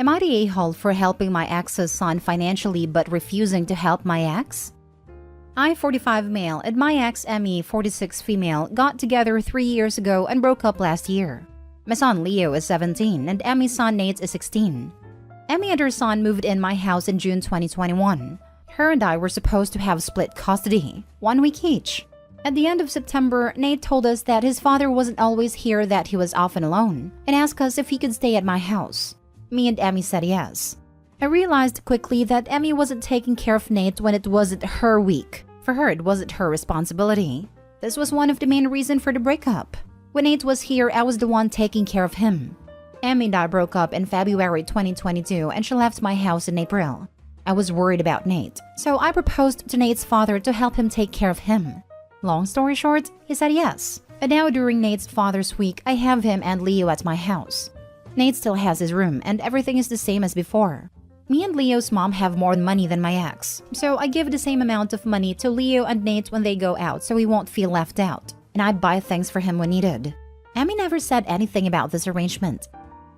Am I the a-hole for helping my ex's son financially but refusing to help my ex? I, 45 male, and my ex, Emmy, 46 female, got together 3 years ago and broke up last year. My son Leo is 17 and Emmy's son Nate is 16. Emmy and her son moved in my house in June 2021. Her and I were supposed to have split custody, 1 week each. At the end of September, Nate told us that his father wasn't always here, that he was often alone, and asked us if he could stay at my house. Me and Emmy said yes. I realized quickly that Emmy wasn't taking care of Nate when it wasn't her week. For her, it wasn't her responsibility. This was one of the main reasons for the breakup. When Nate was here, I was the one taking care of him. Emmy and I broke up in February 2022 and she left my house in April. I was worried about Nate, so I proposed to Nate's father to help him take care of him. Long story short, he said yes. And now during Nate's father's week, I have him and Leo at my house. Nate still has his room and everything is the same as before. Me and Leo's mom have more money than my ex, so I give the same amount of money to Leo and Nate when they go out so he won't feel left out, and I buy things for him when needed. Emmy never said anything about this arrangement.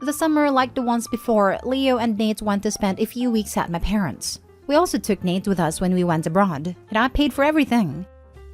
The summer, like the ones before, Leo and Nate went to spend a few weeks at my parents'. We also took Nate with us when we went abroad, and I paid for everything.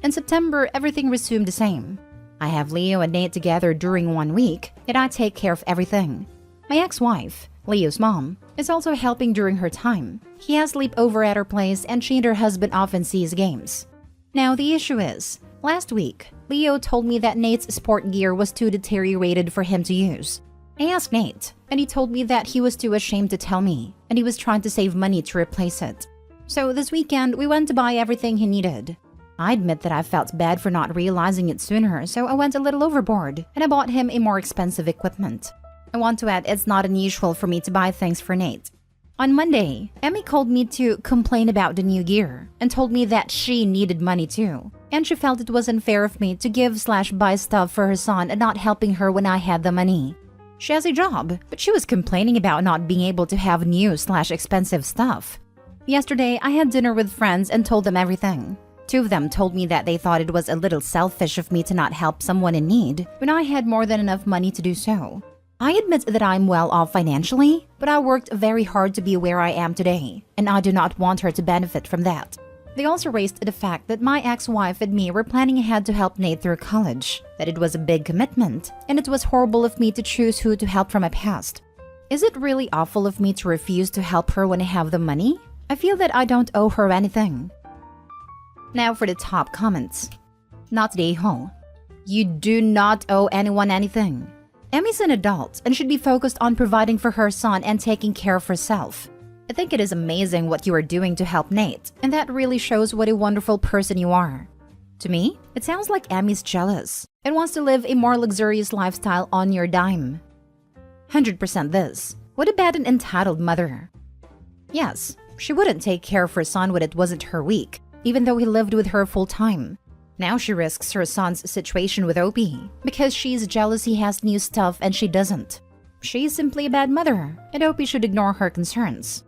In September, everything resumed the same. I have Leo and Nate together during 1 week, and I take care of everything. My ex-wife, Leo's mom, is also helping during her time. He has sleepover at her place and she and her husband often sees games. Now the issue is, last week, Leo told me that Nate's sport gear was too deteriorated for him to use. I asked Nate, and he told me that he was too ashamed to tell me, and he was trying to save money to replace it. So this weekend, we went to buy everything he needed. I admit that I felt bad for not realizing it sooner, so I went a little overboard, and I bought him a more expensive equipment. I want to add it's not unusual for me to buy things for Nate. On Monday, Emmy called me to complain about the new gear and told me that she needed money too. And she felt it was unfair of me to give/buy stuff for her son and not helping her when I had the money. She has a job, but she was complaining about not being able to have new/expensive stuff. Yesterday, I had dinner with friends and told them everything. 2 of them told me that they thought it was a little selfish of me to not help someone in need when I had more than enough money to do so. I admit that I'm well off financially, but I worked very hard to be where I am today, and I do not want her to benefit from that. They also raised the fact that my ex-wife and me were planning ahead to help Nate through college, that it was a big commitment, and it was horrible of me to choose who to help from my past. Is it really awful of me to refuse to help her when I have the money? I feel that I don't owe her anything. Now for the top comments. Not the a-hole. You do not owe anyone anything. Emmy's an adult and should be focused on providing for her son and taking care of herself. I think it is amazing what you are doing to help Nate, and that really shows what a wonderful person you are. To me, it sounds like Emmy's jealous and wants to live a more luxurious lifestyle on your dime. 100% this. What about an entitled mother? Yes, she wouldn't take care of her son when it wasn't her week, even though he lived with her full-time. Now she risks her son's situation with Opie because she's jealous he has new stuff and she doesn't. She's simply a bad mother, and Opie should ignore her concerns.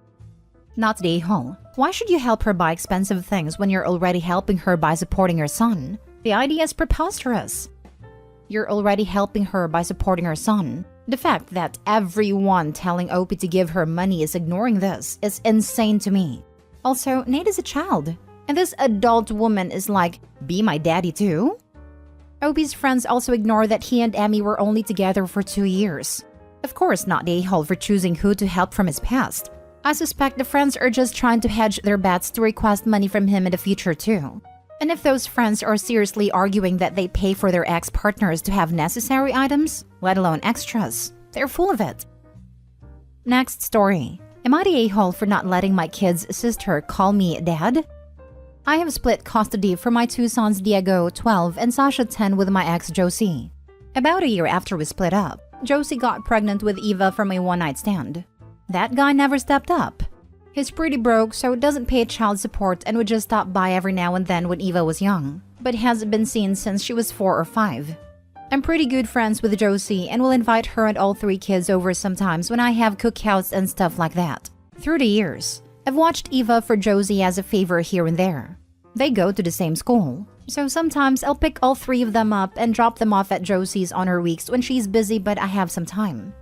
Not the a-hole. Why should you help her buy expensive things when you're already helping her by supporting her son? The idea is preposterous. You're already helping her by supporting her son. The fact that everyone telling Opie to give her money is ignoring this is insane to me. Also, Nate is a child. And this adult woman is like, be my daddy too? Opie's friends also ignore that he and Emmy were only together for 2 years. Of course, not the a-hole for choosing who to help from his past. I suspect the friends are just trying to hedge their bets to request money from him in the future too. And if those friends are seriously arguing that they pay for their ex-partners to have necessary items, let alone extras, they're full of it. Next story. Am I the a-hole for not letting my kid's sister call me dad? I have split custody for my 2 sons Diego, 12, and Sasha, 10, with my ex Josie. About a year after we split up, Josie got pregnant with Eva from a one-night stand. That guy never stepped up. He's pretty broke, so doesn't pay child support and would just stop by every now and then when Eva was young, but hasn't been seen since she was 4 or 5. I'm pretty good friends with Josie and will invite her and all 3 kids over sometimes when I have cookouts and stuff like that. Through the years, I've watched Eva for Josie as a favor here and there. They go to the same school, so sometimes I'll pick all 3 of them up and drop them off at Josie's on her weeks when she's busy but I have some time.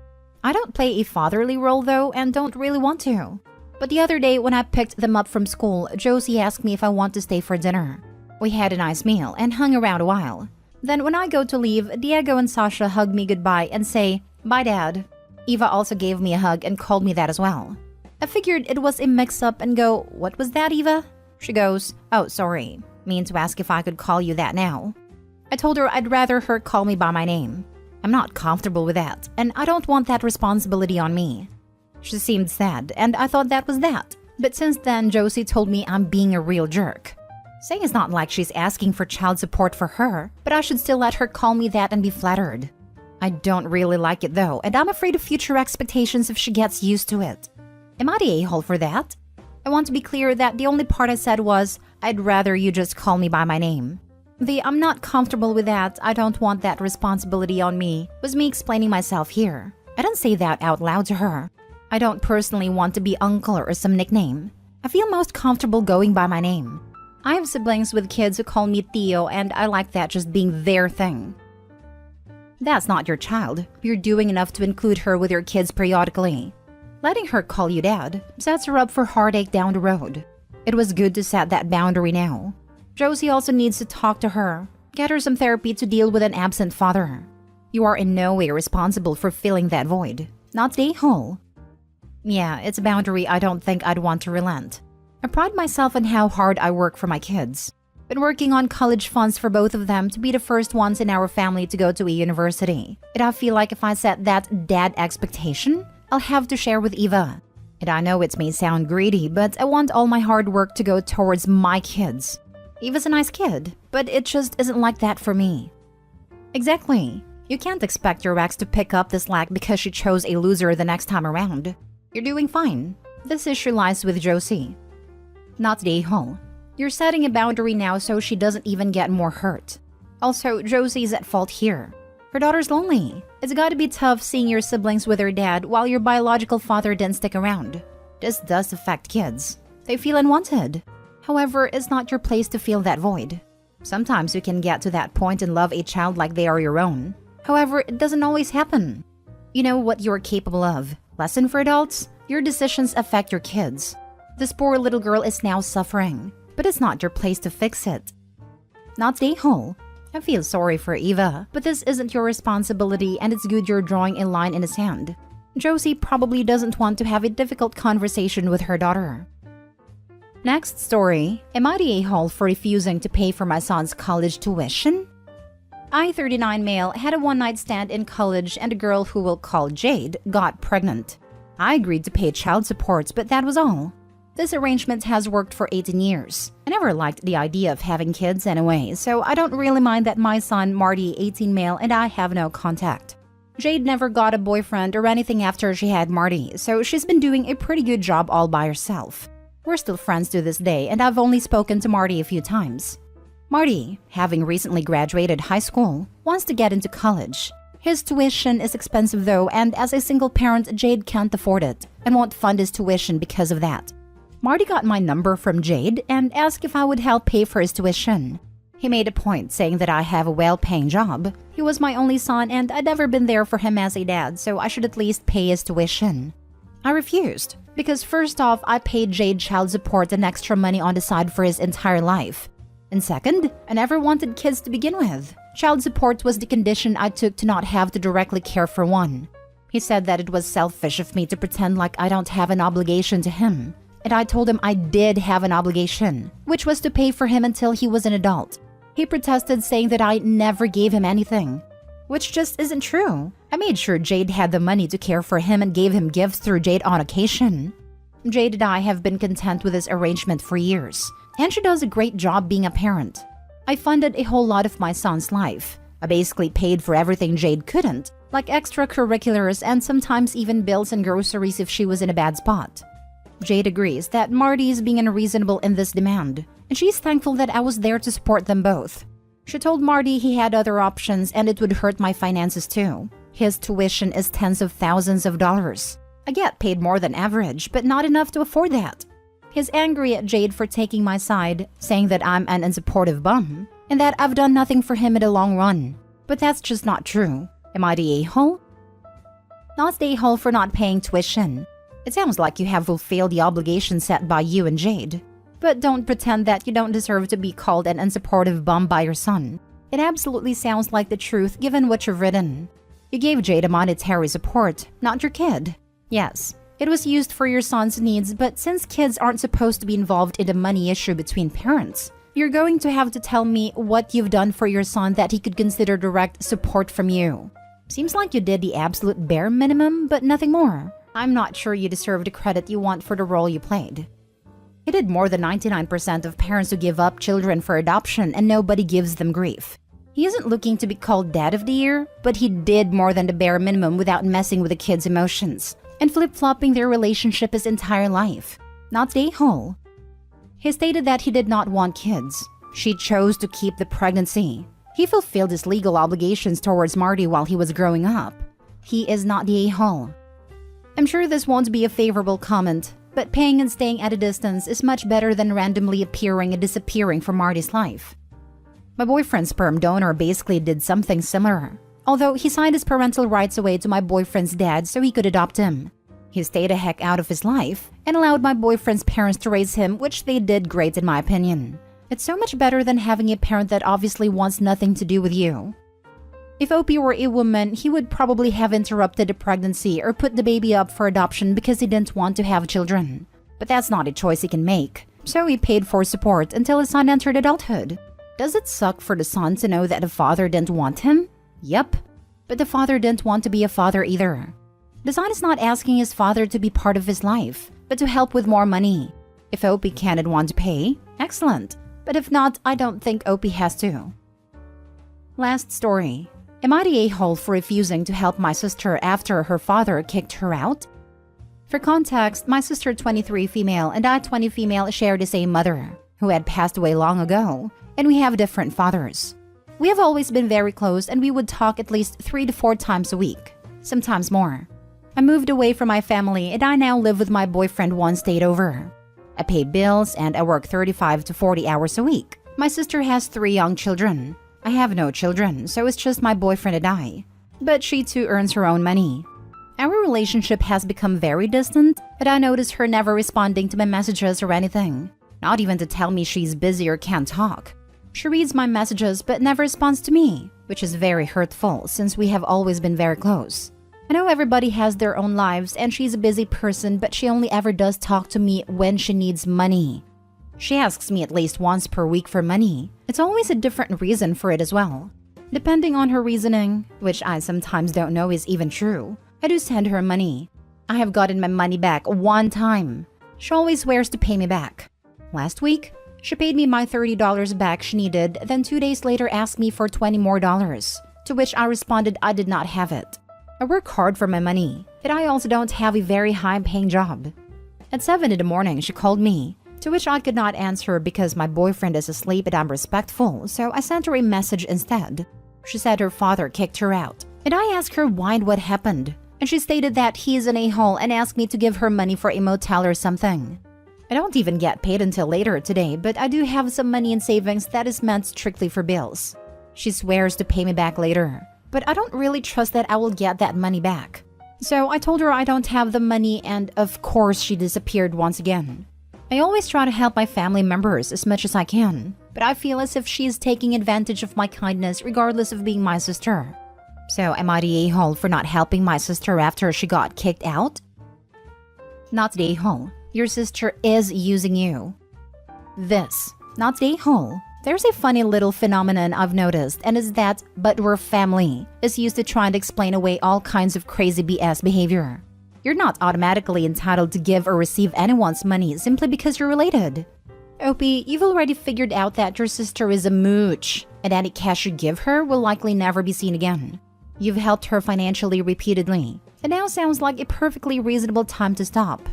I don't play a fatherly role though and don't really want to. But the other day when I picked them up from school, Josie asked me if I want to stay for dinner. We had a nice meal and hung around a while. Then when I go to leave, Diego and Sasha hug me goodbye and say, "Bye, Dad." Eva also gave me a hug and called me that as well. I figured it was a mix-up and go, "What was that, Eva?" She goes, "Oh, sorry. Mean to ask if I could call you that now." I told her I'd rather her call me by my name. I'm not comfortable with that, and I don't want that responsibility on me. She seemed sad, and I thought that was that. But since then, Josie told me I'm being a real jerk. Saying it's not like she's asking for child support for her, but I should still let her call me that and be flattered. I don't really like it though, and I'm afraid of future expectations if she gets used to it. Am I the a-hole for that? I want to be clear that the only part I said was, "I'd rather you just call me by my name." The "I'm not comfortable with that, I don't want that responsibility on me" was me explaining myself here. I didn't say that out loud to her. I don't personally want to be uncle or some nickname. I feel most comfortable going by my name. I have siblings with kids who call me Tio, and I like that just being their thing. That's not your child. You're doing enough to include her with your kids periodically. Letting her call you Dad sets her up for heartache down the road. It was good to set that boundary now. Josie also needs to talk to her, get her some therapy to deal with an absent father. You are in no way responsible for filling that void. Not the a-hole. Yeah, it's a boundary I don't think I'd want to relent. I pride myself on how hard I work for my kids. Been working on college funds for both of them to be the first ones in our family to go to a university. And I feel like if I set that dad expectation, I'll have to share with Eva. And I know it may sound greedy, but I want all my hard work to go towards my kids. Eva's a nice kid, but it just isn't like that for me. Exactly. You can't expect your ex to pick up the slack because she chose a loser the next time around. You're doing fine. This issue lies with Josie. Not the a-hole. You're setting a boundary now so she doesn't even get more hurt. Also, Josie's at fault here. Her daughter's lonely. It's gotta be tough seeing your siblings with her dad while your biological father didn't stick around. This does affect kids. They feel unwanted. However, it's not your place to fill that void. Sometimes you can get to that point and love a child like they are your own. However, it doesn't always happen. You know what you're capable of. Lesson for adults? Your decisions affect your kids. This poor little girl is now suffering, but it's not your place to fix it. Not the a-hole. I feel sorry for Eva, but this isn't your responsibility and it's good you're drawing a line in the sand. Josie probably doesn't want to have a difficult conversation with her daughter. Next story. Am I the a-hole for refusing to pay for my son's college tuition? I, 39 male, had a one-night stand in college and a girl who we'll call Jade got pregnant. I agreed to pay child support, but that was all. This arrangement has worked for 18 years. I never liked the idea of having kids anyway, so I don't really mind that my son, Marty, 18 male, and I have no contact. Jade never got a boyfriend or anything after she had Marty, so she's been doing a pretty good job all by herself. We're still friends to this day, and I've only spoken to Marty a few times. Marty, having recently graduated high school, wants to get into college. His tuition is expensive though, and as a single parent, Jade can't afford it and won't fund his tuition because of that. Marty got my number from Jade and asked if I would help pay for his tuition. He made a point saying that I have a well-paying job. He was my only son and I'd never been there for him as a dad, so I should at least pay his tuition. I refused, because first off, I paid Jade child support and extra money on the side for his entire life. And second, I never wanted kids to begin with. Child support was the condition I took to not have to directly care for one. He said that it was selfish of me to pretend like I don't have an obligation to him. And I told him I did have an obligation, which was to pay for him until he was an adult. He protested, saying that I never gave him anything, which just isn't true. I made sure Jade had the money to care for him and gave him gifts through Jade on occasion. Jade and I have been content with this arrangement for years, and she does a great job being a parent. I funded a whole lot of my son's life. I basically paid for everything Jade couldn't, like extracurriculars and sometimes even bills and groceries if she was in a bad spot. Jade agrees that Marty is being unreasonable in this demand, and she's thankful that I was there to support them both. She told Marty he had other options and it would hurt my finances too. His tuition is tens of thousands of dollars. I get paid more than average, but not enough to afford that. He's angry at Jade for taking my side, saying that I'm an unsupportive bum, and that I've done nothing for him in the long run. But that's just not true. Am I the a-hole? not the a-hole for not paying tuition. It sounds like you have fulfilled the obligation set by you and Jade. But don't pretend that you don't deserve to be called an unsupportive bum by your son. It absolutely sounds like the truth given what you've written. You gave Jade a monetary support, not your kid. Yes, it was used for your son's needs, but since kids aren't supposed to be involved in the money issue between parents, you're going to have to tell me what you've done for your son that he could consider direct support from you. Seems like you did the absolute bare minimum, but nothing more. I'm not sure you deserve the credit you want for the role you played. He did more than 99% of parents who give up children for adoption and nobody gives them grief. He isn't looking to be called Dad of the Year, but he did more than the bare minimum without messing with the kids' emotions and flip-flopping their relationship his entire life. Not the a-hole. He stated that he did not want kids. She chose to keep the pregnancy. He fulfilled his legal obligations towards Marty while he was growing up. He is not the a-hole. I'm sure this won't be a favorable comment, but paying and staying at a distance is much better than randomly appearing and disappearing from Marty's life. My boyfriend's sperm donor basically did something similar, although he signed his parental rights away to my boyfriend's dad so he could adopt him. He stayed a heck out of his life and allowed my boyfriend's parents to raise him, which they did great in my opinion. It's so much better than having a parent that obviously wants nothing to do with you. If Opie were a woman, he would probably have interrupted the pregnancy or put the baby up for adoption because he didn't want to have children. But that's not a choice he can make, so he paid for support until his son entered adulthood. Does it suck for the son to know that the father didn't want him? Yep. But the father didn't want to be a father either. The son is not asking his father to be part of his life, but to help with more money. If Opie can and want to pay, excellent. But if not, I don't think Opie has to. Last story. Am I the a-hole for refusing to help my sister after her father kicked her out? For context, my sister 23 female and I 20 female share the same mother, who had passed away long ago, and we have different fathers. We have always been very close and we would talk at least 3 to 4 times a week, sometimes more. I moved away from my family and I now live with my boyfriend one state over. I pay bills and I work 35 to 40 hours a week. My sister has 3 young children. I have no children, so it's just my boyfriend and I. But she too earns her own money. Our relationship has become very distant, but I notice her never responding to my messages or anything. Not even to tell me she's busy or can't talk. She reads my messages but never responds to me, which is very hurtful since we have always been very close. I know everybody has their own lives and she's a busy person, but she only ever does talk to me when she needs money. She asks me at least once per week for money. It's always a different reason for it as well. Depending on her reasoning, which I sometimes don't know is even true, I do send her money. I have gotten my money back 1 time. She always swears to pay me back. Last week, she paid me my $30 back she needed, then 2 days later asked me for $20 more, to which I responded I did not have it. I work hard for my money, but I also don't have a very high-paying job. At 7 in the morning, she called me, to which I could not answer because my boyfriend is asleep and I'm respectful, so I sent her a message instead. She said her father kicked her out, and I asked her why and what happened, and she stated that he is an a-hole and asked me to give her money for a motel or something. I don't even get paid until later today, but I do have some money in savings that is meant strictly for bills. She swears to pay me back later, but I don't really trust that I will get that money back. So I told her I don't have the money and of course she disappeared once again. I always try to help my family members as much as I can, but I feel as if she is taking advantage of my kindness regardless of being my sister. So am I the a-hole for not helping my sister after she got kicked out? Not the a-hole. Your sister is using you. This, not the a-hole. There's a funny little phenomenon I've noticed, and is that "but we're family" is used to try and explain away all kinds of crazy BS behavior. You're not automatically entitled to give or receive anyone's money simply because you're related. Opie, you've already figured out that your sister is a mooch, and any cash you give her will likely never be seen again. You've helped her financially repeatedly. It now sounds like a perfectly reasonable time to stop.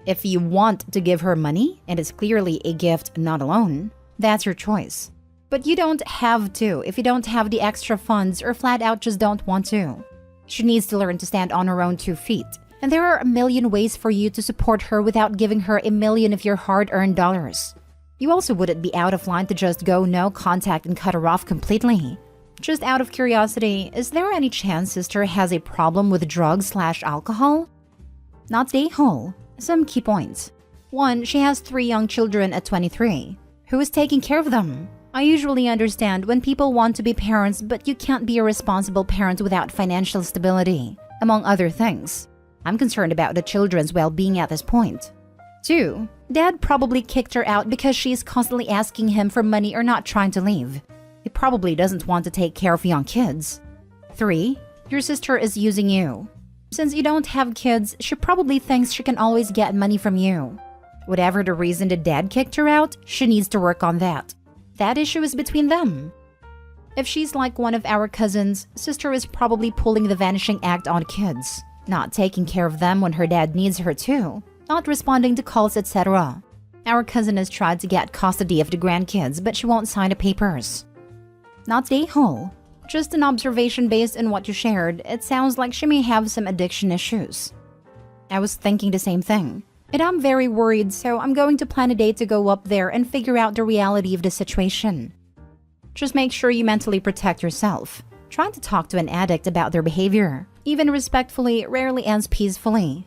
If you want to give her money, and it's clearly a gift, not a loan, that's your choice. But you don't have to if you don't have the extra funds or flat out just don't want to. She needs to learn to stand on her own 2 feet, and there are a million ways for you to support her without giving her a million of your hard-earned dollars. You also wouldn't be out of line to just go no contact and cut her off completely. Just out of curiosity, is there any chance sister has a problem with drugs/alcohol? Not the a-hole. Some key points. 1. She has 3 young children at 23. Who is taking care of them? I usually understand when people want to be parents, but you can't be a responsible parent without financial stability, among other things. I'm concerned about the children's well-being at this point. 2. Dad probably kicked her out because she's constantly asking him for money or not trying to leave. He probably doesn't want to take care of young kids. 3. Your sister is using you. Since you don't have kids, she probably thinks she can always get money from you. Whatever the reason the dad kicked her out, she needs to work on that. That issue is between them. If she's like one of our cousins, sister is probably pulling the vanishing act on kids, not taking care of them when her dad needs her to, not responding to calls, etc. Our cousin has tried to get custody of the grandkids, but she won't sign the papers. Not the a-hole. Just an observation based on what you shared, it sounds like she may have some addiction issues. I was thinking the same thing. And I'm very worried, so I'm going to plan a date to go up there and figure out the reality of the situation. Just make sure you mentally protect yourself. Trying to talk to an addict about their behavior, even respectfully, rarely ends peacefully.